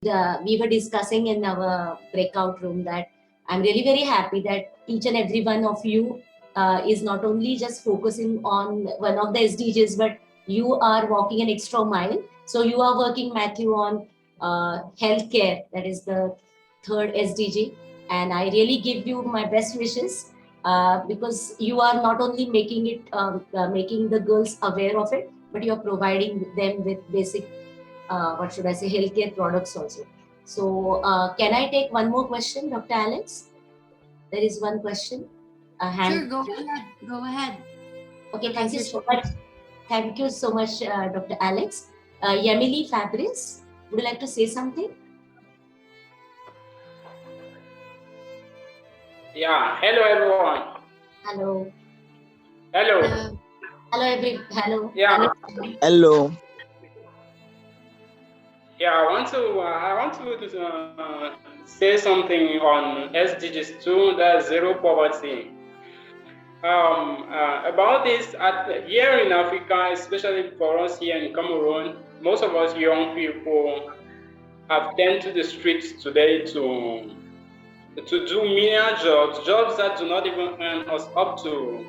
We were discussing in our breakout room that I'm really very happy that each and every one of you is not only just focusing on one of the SDGs, but you are walking an extra mile. So you are working, Matthew, on healthcare. That is the third SDG, and I really give you my best wishes because you are not only making making the girls aware of it, but you are providing them with basic what should I say, healthcare products also. So, can I take one more question, Dr. Alex? There is one question. A Sure, hand. go ahead. Go ahead. Okay, thank As you you're so sharing. much. Thank you so much, Dr. Alex. Yemili Fabrice, would you like to say something? Yeah, hello everyone. Hello. Hello. Hello. Hello. Yeah, Hello. Hello. yeah. I want to say something on SDGs 2, that's zero poverty. About this, here in Africa, especially for us here in Cameroon, most of us young people have turned to the streets today to do menial jobs that do not even earn us up to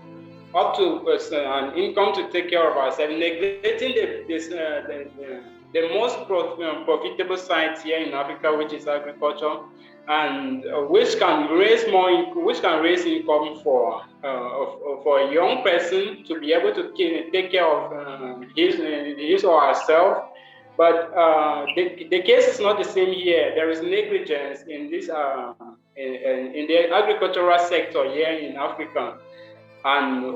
an income to take care of ourselves, neglecting the most profitable site here in Africa, which is agriculture, and which can raise income for a young person to be able to take care of his or herself. But the case is not the same here. There is negligence in this in the agricultural sector here in Africa. And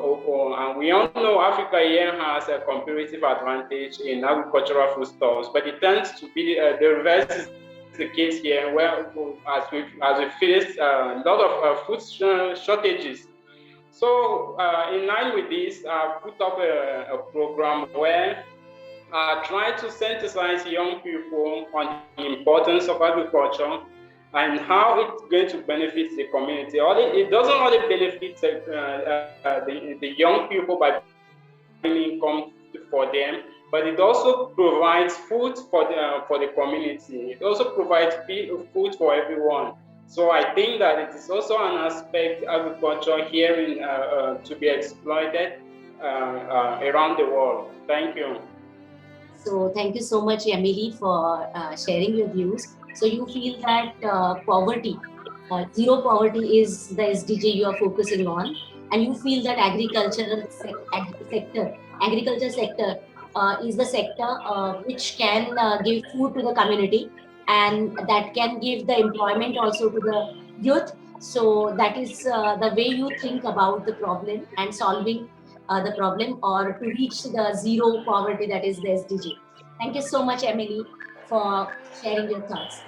we all know Africa here has a comparative advantage in agricultural foodstuffs, but it tends to be the reverse is the case here, where as we face a lot of shortages. So, in line with this, I put up a program where I try to sensitize young people on the importance of agriculture and how it's going to benefit the community. It doesn't only benefit the young people by bringing income for them, but it also provides food for the community. It also provides food for everyone. So I think that it is also an aspect agriculture here to be exploited around the world. Thank you. So thank you so much, Emily, for sharing your views. So you feel that zero poverty is the SDG you are focusing on, and you feel that agriculture sector is the sector which can give food to the community, and that can give the employment also to the youth. So that is the way you think about the problem and solving the problem or to reach the zero poverty, that is the SDG. Thank you so much, Emily, for sharing your thoughts.